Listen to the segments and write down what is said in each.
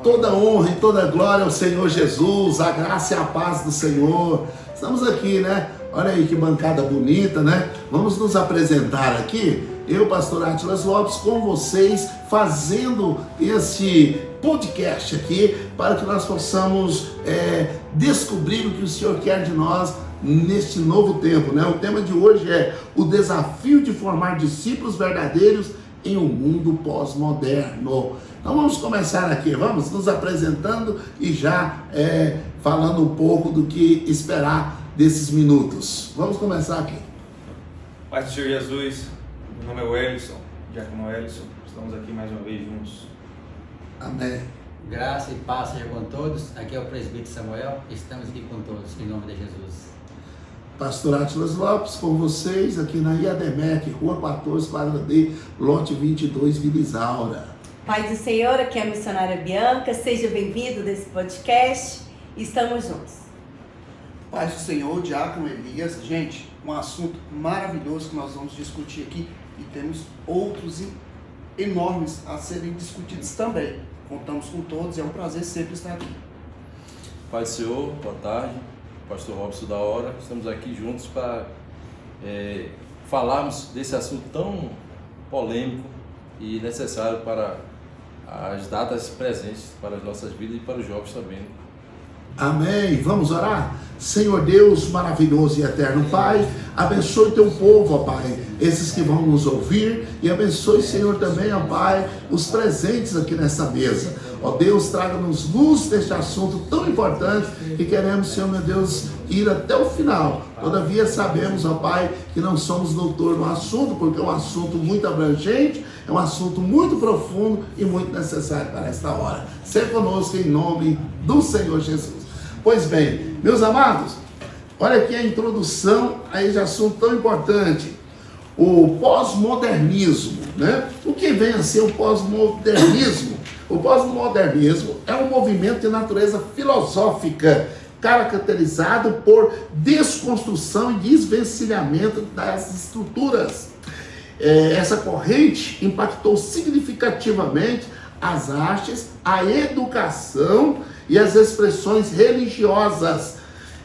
Toda honra e toda glória ao Senhor Jesus, a graça e a paz do Senhor. Estamos aqui, né? Olha aí que bancada bonita, né? Vamos nos apresentar aqui, eu, pastor Atlas Lopes, com vocês, fazendo esse podcast aqui, para que nós possamos descobrir o que o Senhor quer de nós neste novo tempo, né? O tema de hoje é o desafio de formar discípulos verdadeiros em um mundo pós-moderno. Então vamos começar aqui, vamos nos apresentando e já falando um pouco do que esperar desses minutos. Vamos começar aqui. Pai do Senhor Jesus, meu nome é Wellison, Diácono Wellison, estamos aqui mais uma vez juntos. Amém. Graça e paz seja com todos, aqui é o presbítero Samuel, estamos aqui com todos, em nome de Jesus. Pastor Atlas Lopes, com vocês, aqui na IADEMEC, Rua 14, quadra D, lote 22, Vila Isaura. Pai do Senhor, aqui é a missionária Bianca, seja bem-vindo desse podcast, estamos juntos. Paz do Senhor, Diácono Elias. Gente, um assunto maravilhoso que nós vamos discutir aqui e temos outros enormes a serem discutidos também. Contamos com todos, é um prazer sempre estar aqui. Pai do Senhor, boa tarde. Pastor Robson da Hora, estamos aqui juntos para falarmos desse assunto tão polêmico e necessário para as datas presentes, para as nossas vidas e para os jovens também. Amém. Vamos orar? Senhor Deus maravilhoso e eterno Pai, abençoe teu povo, ó Pai, esses que vão nos ouvir, e abençoe, Senhor, também, ó Pai, os presentes aqui nessa mesa. Ó Deus, traga-nos luz deste assunto tão importante que queremos, Senhor, meu Deus, ir até o final. Todavia sabemos, ó Pai, que não somos doutor no assunto, porque é um assunto muito abrangente, é um assunto muito profundo e muito necessário para esta hora. Seja conosco em nome do Senhor Jesus. Pois bem, meus amados, olha aqui a introdução a esse assunto tão importante, o pós-modernismo, né? O que vem a ser o pós-modernismo? O pós-modernismo é um movimento de natureza filosófica, caracterizado por desconstrução e desvencilhamento das estruturas. Essa corrente impactou significativamente as artes, a educação e as expressões religiosas,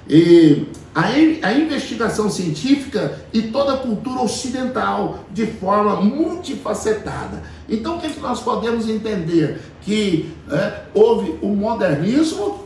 e a investigação científica e toda a cultura ocidental de forma multifacetada. Então o que nós podemos entender? Que houve o modernismo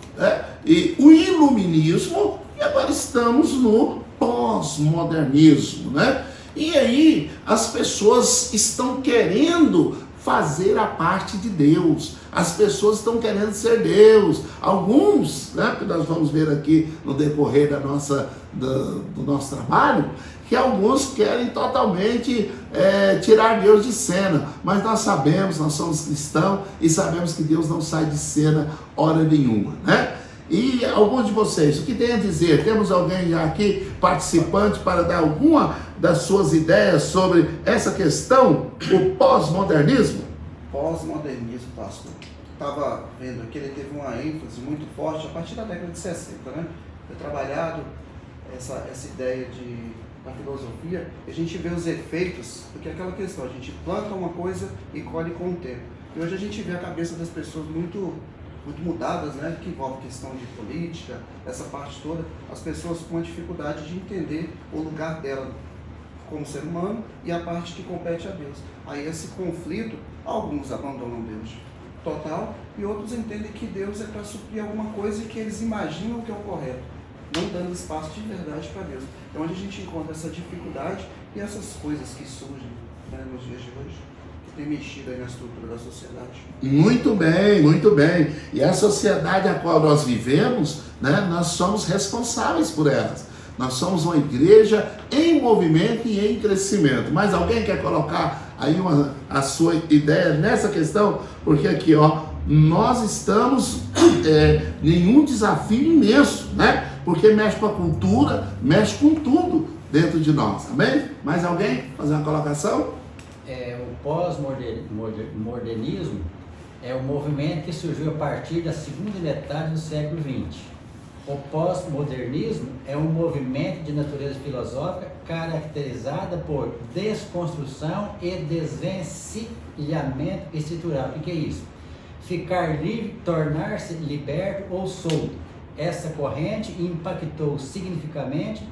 e o iluminismo, e agora estamos no pós-modernismo, né? E aí as pessoas estão querendo fazer a parte de Deus, as pessoas estão querendo ser Deus, alguns, né, que nós vamos ver aqui no decorrer do nosso trabalho, que alguns querem totalmente tirar Deus de cena, mas nós sabemos, nós somos cristãos e sabemos que Deus não sai de cena hora nenhuma, né? E alguns de vocês, o que tem a dizer? Temos alguém já aqui participante para dar alguma das suas ideias sobre essa questão, o pós-modernismo? Pós-modernismo, pastor. Estava vendo aqui, ele teve uma ênfase muito forte a partir da década de 60, né? Foi trabalhado essa ideia da filosofia, e a gente vê os efeitos, porque é aquela questão, a gente planta uma coisa e colhe com o tempo. E hoje a gente vê a cabeça das pessoas muito mudadas, né, que envolve questão de política, essa parte toda, as pessoas com a dificuldade de entender o lugar dela como ser humano e a parte que compete a Deus. Aí esse conflito, alguns abandonam Deus total e outros entendem que Deus é para suprir alguma coisa e que eles imaginam que é o correto, não dando espaço de verdade para Deus. É onde a gente encontra essa dificuldade e essas coisas que surgem, né, nos dias de hoje, tem mexido aí na estrutura da sociedade. Muito bem, muito bem. E a sociedade a qual nós vivemos, né, nós somos responsáveis por elas. Nós somos uma igreja em movimento e em crescimento. Mas alguém quer colocar aí a sua ideia nessa questão? Porque aqui, ó, nós estamos em um desafio imenso, né? Porque mexe com a cultura, mexe com tudo dentro de nós. Amém? Mais alguém? Fazer uma colocação? O pós-modernismo é um movimento que surgiu a partir da segunda metade do século XX. O pós-modernismo é um movimento de natureza filosófica caracterizada por desconstrução e desvencilhamento estrutural. O que é isso? ficar livre, tornar-se liberto ou solto. Essa corrente impactou significativamente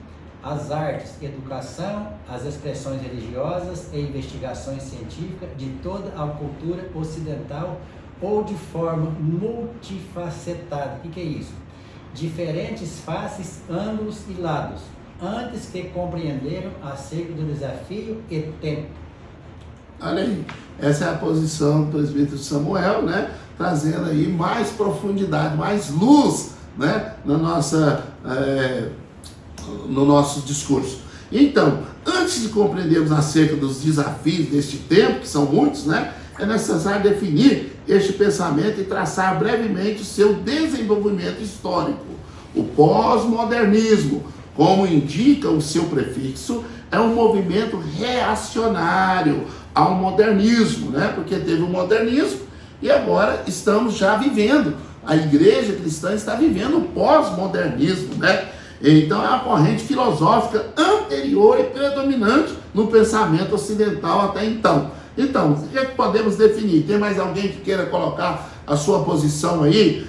as artes, educação, as expressões religiosas e investigações científicas de toda a cultura ocidental ou de forma multifacetada. O que é isso? Diferentes faces, ângulos e lados, antes que compreenderam acerca do desafio e tempo. Olha aí, essa é a posição do presbítero Samuel, né? Trazendo aí mais profundidade, mais luz, né? No nosso discurso. Então, antes de compreendermos acerca dos desafios deste tempo, que são muitos, né? É necessário definir este pensamento e traçar brevemente o seu desenvolvimento histórico. O pós-modernismo, como indica o seu prefixo, é um movimento reacionário ao modernismo, né? Porque teve o modernismo e agora estamos já vivendo, a igreja cristã está vivendo o pós-modernismo, né? Então é uma corrente filosófica anterior e predominante no pensamento ocidental até então. Então, o que é que podemos definir? Tem mais alguém que queira colocar a sua posição aí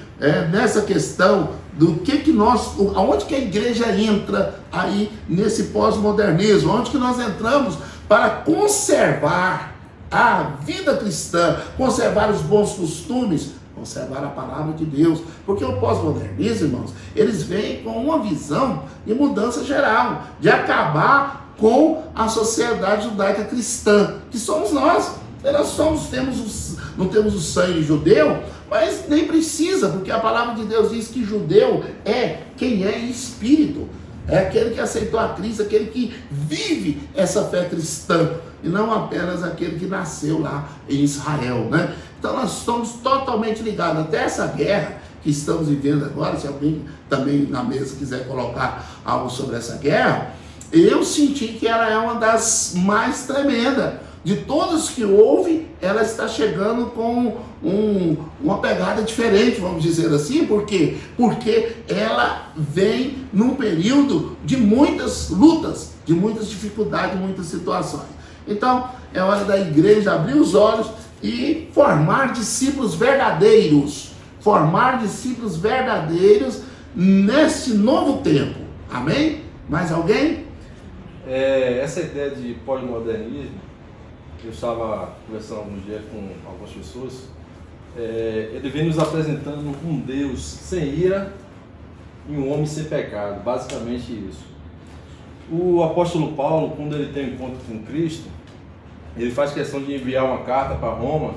nessa questão do que nós, aonde que a igreja entra aí nesse pós-modernismo? Onde que nós entramos para conservar a vida cristã, conservar os bons costumes, conservar a palavra de Deus? Porque o pós-modernismo, irmãos, eles vêm com uma visão de mudança geral, de acabar com a sociedade judaica cristã, que somos nós. Nós não temos o sangue judeu, mas nem precisa, porque a palavra de Deus diz que judeu é quem é em espírito, é aquele que aceitou a Cristo, aquele que vive essa fé cristã, e não apenas aquele que nasceu lá em Israel, né? Então nós estamos totalmente ligados. Até essa guerra que estamos vivendo agora, se alguém também na mesa quiser colocar algo sobre essa guerra, eu senti que ela é uma das mais tremendas. De todas que houve, ela está chegando com uma pegada diferente, vamos dizer assim. Por quê? Porque ela vem num período de muitas lutas, de muitas dificuldades, muitas situações. Então, é hora da igreja abrir os olhos e formar discípulos verdadeiros. Formar discípulos verdadeiros neste novo tempo. Amém? Mais alguém? Essa ideia de pós-modernismo, eu estava conversando alguns dias com algumas pessoas, ele vem nos apresentando um Deus sem ira e um homem sem pecado, basicamente isso. O apóstolo Paulo, quando ele tem um encontro com Cristo, ele faz questão de enviar uma carta para Roma,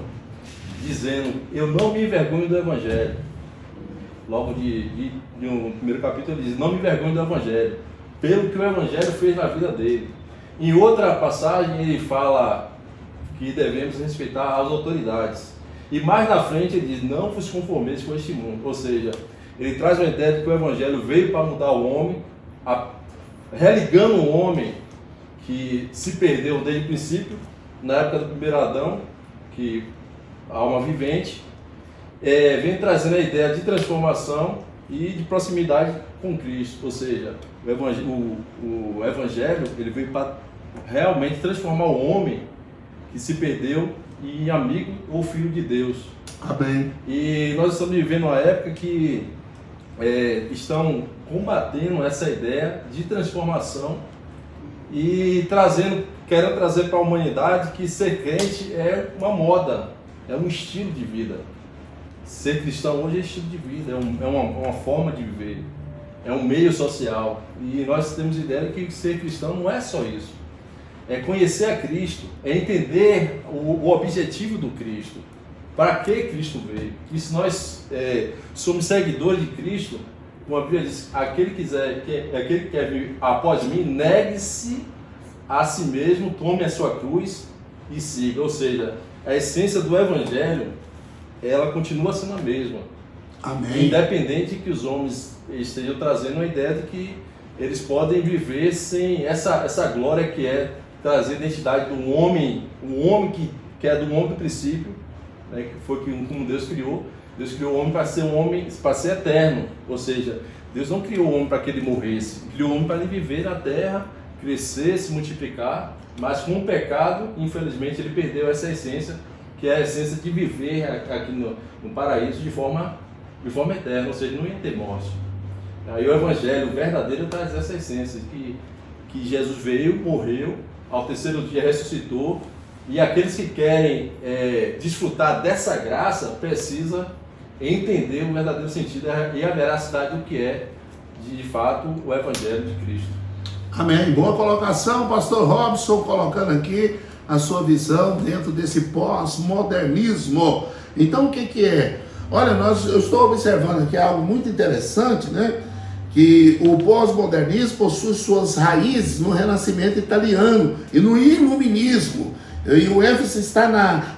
dizendo: eu não me envergonho do Evangelho. Logo no primeiro capítulo ele diz: não me envergonho do Evangelho, pelo que o Evangelho fez na vida dele. Em outra passagem ele fala que devemos respeitar as autoridades. E mais na frente ele diz: não vos conformeis com este mundo. Ou seja, ele traz uma ideia de que o Evangelho veio para mudar o homem, religando o homem que se perdeu desde o princípio, na época do primeiro Adão, que a alma vivente, vem trazendo a ideia de transformação e de proximidade com Cristo. Ou seja, o Evangelho ele veio para realmente transformar o homem que se perdeu em amigo ou filho de Deus. Amém. E nós estamos vivendo uma época que estão combatendo essa ideia de transformação e querendo trazer para a humanidade que ser crente é uma moda, é um estilo de vida. Ser cristão hoje é estilo de vida, é uma forma de viver, é um meio social. E nós temos ideia de que ser cristão não é só isso. É conhecer a Cristo, é entender o objetivo do Cristo, para que Cristo veio. E se nós somos seguidores de Cristo, como a Bíblia diz: aquele que quer vir após mim, negue-se a si mesmo, tome a sua cruz e siga. Ou seja, a essência do Evangelho, ela continua sendo a mesma. Amém. Independente de que os homens estejam trazendo a ideia de que eles podem viver sem essa glória que é trazer a identidade do homem, um homem que é do homem do princípio, né, que foi como Deus criou. Deus criou o homem para ser para ser eterno. Ou seja, Deus não criou o homem para que ele morresse, criou o homem para ele viver na terra, crescer, se multiplicar. Mas com o pecado, infelizmente, ele perdeu essa essência que é a essência de viver aqui no paraíso de forma eterna, ou seja, não ia ter morte. Aí o Evangelho verdadeiro traz essa essência, que Jesus veio, morreu, ao terceiro dia ressuscitou, e aqueles que querem desfrutar dessa graça precisam entender o verdadeiro sentido e a veracidade do que é, de fato, o Evangelho de Cristo. Amém. Boa colocação, pastor Robson, colocando aqui a sua visão dentro desse pós-modernismo. Então, o que é? Olha, eu estou observando aqui algo muito interessante, né? Que o pós-modernismo possui suas raízes no Renascimento italiano e no iluminismo. E o ênfase está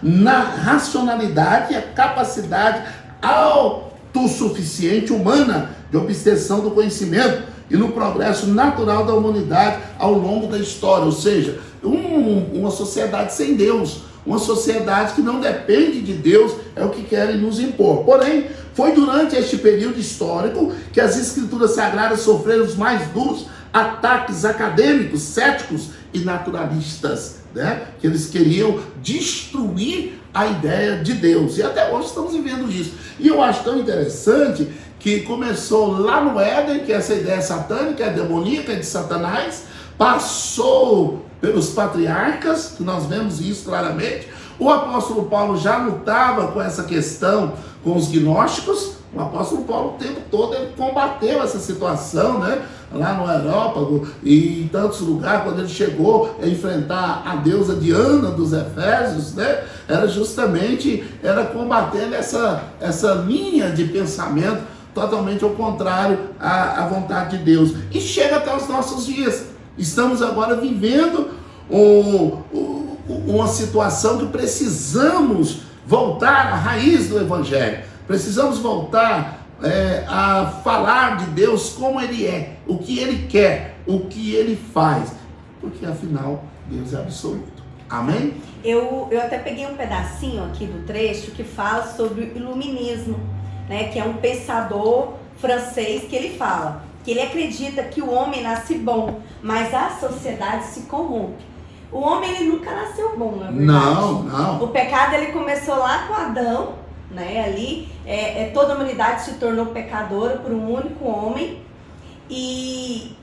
na racionalidade e a capacidade autossuficiente humana de obtenção do conhecimento e no progresso natural da humanidade ao longo da história. Ou seja, uma sociedade sem Deus, uma sociedade que não depende de Deus, é o que querem nos impor. Porém, foi durante este período histórico que as escrituras sagradas sofreram os mais duros ataques acadêmicos, céticos e naturalistas, né? Que eles queriam destruir a ideia de Deus. E até hoje estamos vivendo isso. E eu acho tão interessante que começou lá no Éden, que essa ideia satânica, é demoníaca, é de Satanás, passou pelos patriarcas, que nós vemos isso claramente. O apóstolo Paulo já lutava com essa questão com os gnósticos. O apóstolo Paulo o tempo todo ele combateu essa situação, né? Lá no Areópago e em tantos lugares, quando ele chegou a enfrentar a deusa Diana dos Efésios, né? Era combatendo essa linha de pensamento totalmente ao contrário à vontade de Deus. E chega até os nossos dias. Estamos agora vivendo uma situação que precisamos voltar à raiz do Evangelho. Precisamos voltar a falar de Deus como Ele é, o que Ele quer, o que Ele faz. Porque afinal, Deus é absoluto. Amém? Eu até peguei um pedacinho aqui do trecho que fala sobre o iluminismo, né? Que é um pensador francês que ele fala que ele acredita que o homem nasce bom, mas a sociedade se corrompe. O homem ele nunca nasceu bom, na verdade. Não. O pecado ele começou lá com Adão, né? Ali toda a humanidade se tornou pecadora por um único homem e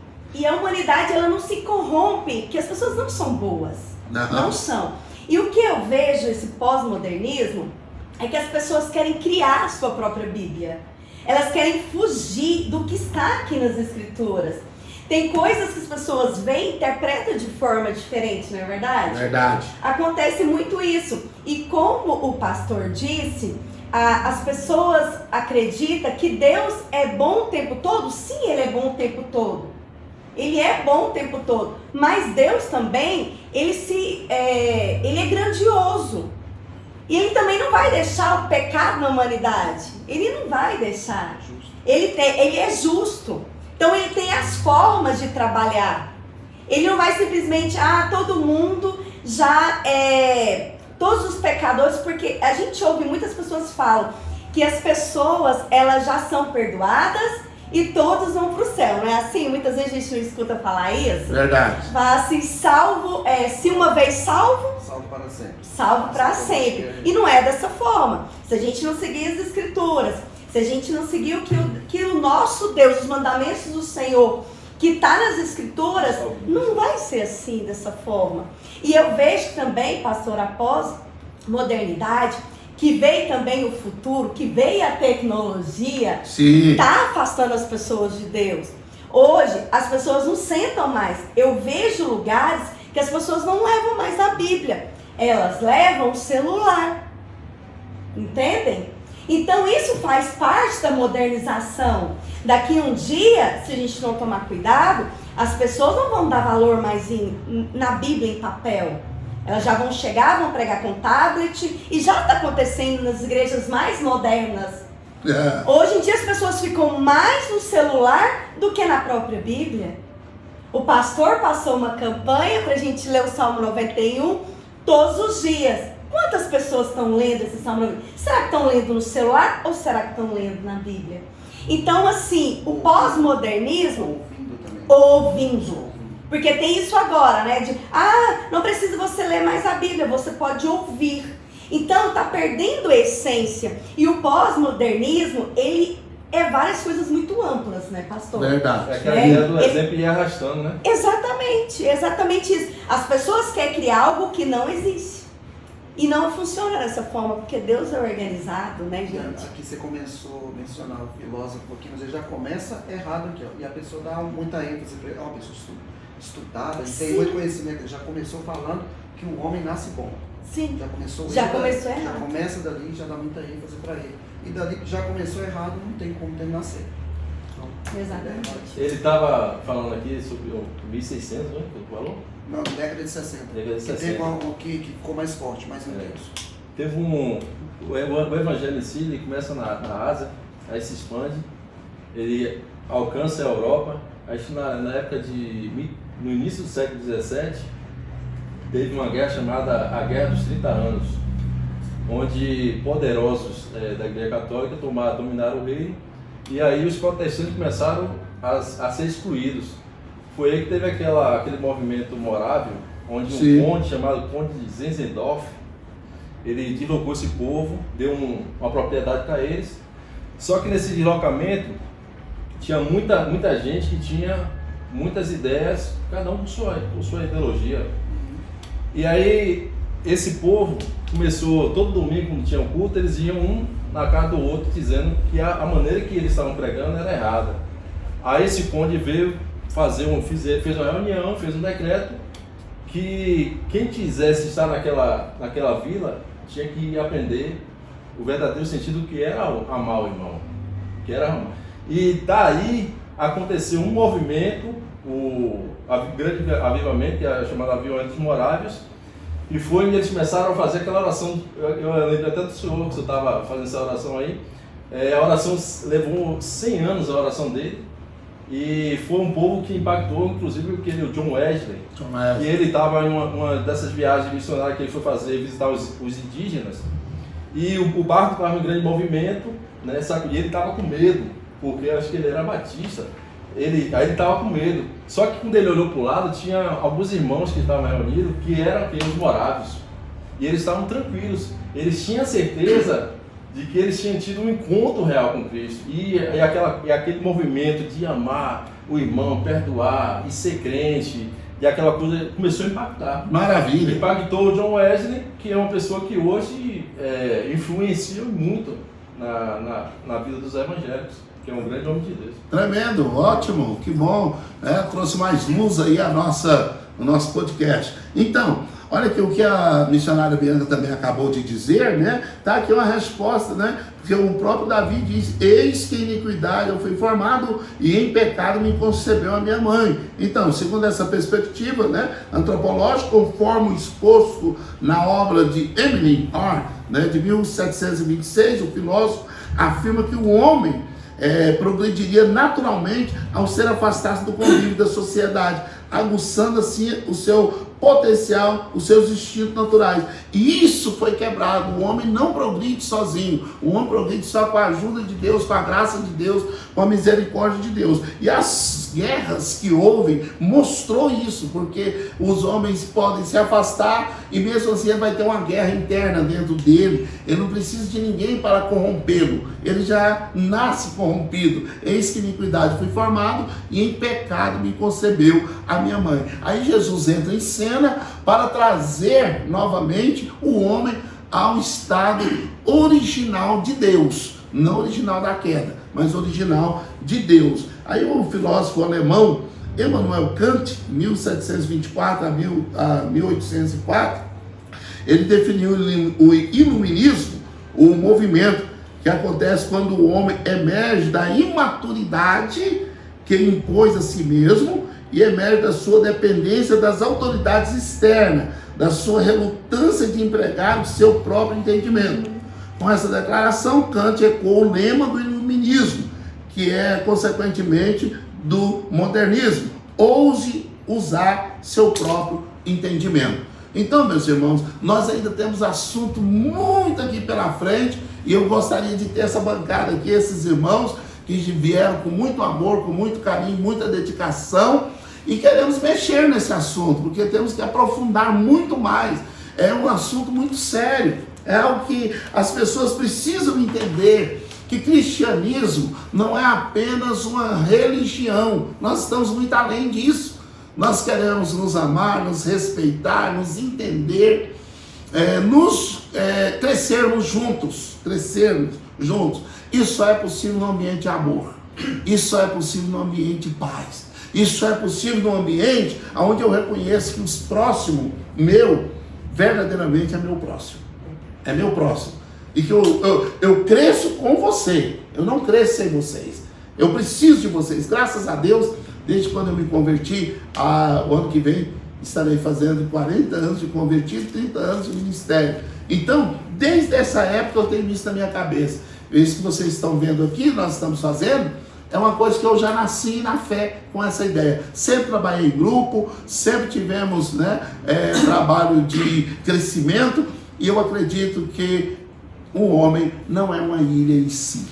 a humanidade ela não se corrompe, que as pessoas não são boas, não são. E o que eu vejo esse pós-modernismo é que as pessoas querem criar a sua própria Bíblia. Elas querem fugir do que está aqui nas Escrituras. Tem coisas que as pessoas veem e interpretam de forma diferente, não é verdade? Verdade. Acontece muito isso. E como o pastor disse, as pessoas acreditam que Deus é bom o tempo todo. Sim, Ele é bom o tempo todo. Ele é bom o tempo todo. Mas Deus também, Ele é grandioso. E Ele também não vai deixar o pecado na humanidade. Ele não vai deixar. Ele é justo. Então Ele tem as formas de trabalhar. Ele não vai simplesmente, todo mundo já todos os pecadores, porque a gente ouve muitas pessoas falam que as pessoas, elas já são perdoadas e todos vão para o céu, não é assim? Muitas vezes a gente não escuta falar isso. Verdade. Fala assim, se uma vez salvo para sempre. Salvo para sempre. E não é dessa forma. Se a gente não seguir as Escrituras, se a gente não seguir o que o nosso Deus, os mandamentos do Senhor, que está nas Escrituras, não vai ser assim, dessa forma. E eu vejo também, pastor, após modernidade, que veio também o futuro, que veio a tecnologia, está afastando as pessoas de Deus. Hoje, as pessoas não sentam mais. Eu vejo lugares que as pessoas não levam mais a Bíblia. Elas levam o celular. Entendem? Então, isso faz parte da modernização. Daqui um dia, se a gente não tomar cuidado, as pessoas não vão dar valor mais na Bíblia em papel. Elas já vão chegar, vão pregar com tablet, e já está acontecendo nas igrejas mais modernas. Hoje em dia as pessoas ficam mais no celular do que na própria Bíblia. O pastor passou uma campanha para a gente ler o Salmo 91 todos os dias. Quantas pessoas estão lendo esse Salmo 91? Será que estão lendo no celular ou será que estão lendo na Bíblia? Então, assim, o pós-modernismo... Ouvindo. Porque tem isso agora, né? Não precisa você ler mais a Bíblia, você pode ouvir. Então está perdendo a essência. E o pós-modernismo, ele é várias coisas muito amplas, né, pastor? Verdade. É aquela ideia do exemplo e ir arrastando, né? Exatamente isso. As pessoas querem criar algo que não existe. E não funciona dessa forma, porque Deus é organizado, né, gente? Aqui você começou a mencionar o filósofo aqui, mas ele já começa errado aqui, ó. E a pessoa dá muita ênfase para ele, uma pessoa estudada, e tem muito conhecimento. Ele já começou falando que o homem nasce bom. Sim. Já começou errado. Já começa dali, já dá muita ênfase para ele. E dali que já começou errado, não tem como terminar certo. Então, Exatamente. Ele estava falando aqui sobre o 1600, né? Que ele falou? não, década de 60. Década de 60. Que teve um que ficou mais forte, mais intenso. Teve o evangelho em si, ele começa na Ásia, aí se expande, ele alcança a Europa. Acho que na época no início do século XVII, teve uma guerra chamada a Guerra dos 30 Anos, onde poderosos da Igreja Católica dominaram o reino, e aí os protestantes começaram a ser excluídos. Foi aí que teve aquele movimento morável, onde um conde chamado Conde de Zinzendorf, ele deslocou esse povo, deu uma propriedade para eles. Só que nesse deslocamento tinha muita gente que tinha muitas ideias, cada um com sua ideologia. E aí esse povo começou, todo domingo quando tinha um culto, eles iam um na casa do outro dizendo que a maneira que eles estavam pregando era errada. Aí esse conde veio fez uma reunião, fez um decreto que quem quisesse estar naquela vila tinha que aprender o verdadeiro sentido que era amar o irmão, que era amar. E daí aconteceu um movimento, o grande avivamento, que é chamado Avivamento dos Morávios, e foi onde eles começaram a fazer aquela oração. Eu lembro até do senhor, que você estava fazendo essa oração aí. A oração levou 100 anos, a oração dele, e foi um povo que impactou, inclusive, o John Wesley. E ele estava em uma dessas viagens missionárias que ele foi fazer, visitar os indígenas, e o barco estava em grande movimento, né, e ele estava com medo, porque acho que ele era batista. Aí ele estava com medo. Só que quando ele olhou para o lado, tinha alguns irmãos que estavam reunidos, que eram os morávios. E eles estavam tranquilos. Eles tinham certeza de que eles tinham tido um encontro real com Cristo. E aquele movimento de amar o irmão, perdoar e ser crente, e aquela coisa começou a impactar. Maravilha. Impactou o John Wesley, que é uma pessoa que hoje influencia muito na vida dos evangélicos, que é um grande homem de Deus. Tremendo, ótimo, que bom, trouxe mais luz aí no nosso podcast. Então, olha aqui o que a missionária Bianca também acabou de dizer, né? Tá aqui uma resposta, né? Porque o próprio Davi diz: eis que em iniquidade eu fui formado e em pecado me concebeu a minha mãe. Então, segundo essa perspectiva, né, antropológica, conforme exposto na obra de Emily Orr, né, de 1726, o filósofo afirma que o homem progrediria naturalmente ao ser afastado do convívio da sociedade, aguçando assim o seu potencial, os seus instintos naturais. E isso foi quebrado. O homem não progride sozinho. O homem progride só com a ajuda de Deus, com a graça de Deus, com a misericórdia de Deus. E as guerras que houve mostrou isso, porque os homens podem se afastar e mesmo assim ele vai ter uma guerra interna dentro dele. Ele não precisa de ninguém para corrompê-lo. Ele já nasce corrompido. Eis que iniquidade fui formado e em pecado me concebeu a minha mãe. Aí Jesus entra em cena para trazer novamente o homem ao estado original de Deus, não original da queda, mas original de Deus. Aí o filósofo alemão Immanuel Kant, 1724 a 1804, ele definiu o iluminismo, o movimento que acontece quando o homem emerge da imaturidade que impôs a si mesmo e emerge da sua dependência das autoridades externas, da sua relutância de empregar o seu próprio entendimento. Com essa declaração, Kant ecoou o lema do iluminismo, que é, consequentemente, do modernismo: ouse usar seu próprio entendimento. Então, meus irmãos, nós ainda temos assunto muito aqui pela frente, e eu gostaria de ter essa bancada aqui, esses irmãos que vieram com muito amor, com muito carinho, muita dedicação, e queremos mexer nesse assunto, porque temos que aprofundar muito mais. É um assunto muito sério, É algo que as pessoas precisam entender, que cristianismo não é apenas uma religião. Nós estamos muito além disso. Nós queremos nos amar, nos respeitar, nos entender, crescermos juntos. Isso só é possível no ambiente de amor. Isso só é possível no ambiente de paz. Isso só é possível no ambiente onde eu reconheço que o próximo meu, verdadeiramente é meu próximo. É meu próximo. E que eu cresço com você. Eu não cresço sem vocês. Eu preciso de vocês. Graças a Deus, desde quando eu me converti, o ano que vem estarei fazendo 40 anos de convertido, 30 anos de ministério. Então, desde essa época eu tenho isso na minha cabeça. Isso que vocês estão vendo aqui, nós estamos fazendo, é uma coisa que eu já nasci na fé com essa ideia. Sempre trabalhei em grupo, sempre tivemos trabalho de crescimento, e eu acredito que o homem não é uma ilha em si.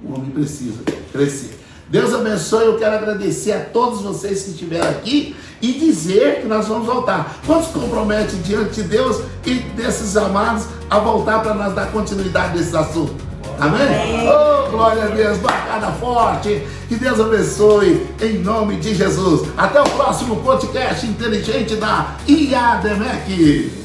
O homem precisa crescer. Deus abençoe, eu quero agradecer a todos vocês que estiveram aqui e dizer que nós vamos voltar. Quantos comprometem diante de Deus e desses amados a voltar para nós dar continuidade nesse assunto? Amém? Oh, glória a Deus, bacana forte. Que Deus abençoe em nome de Jesus. Até o próximo podcast inteligente da IADMEC.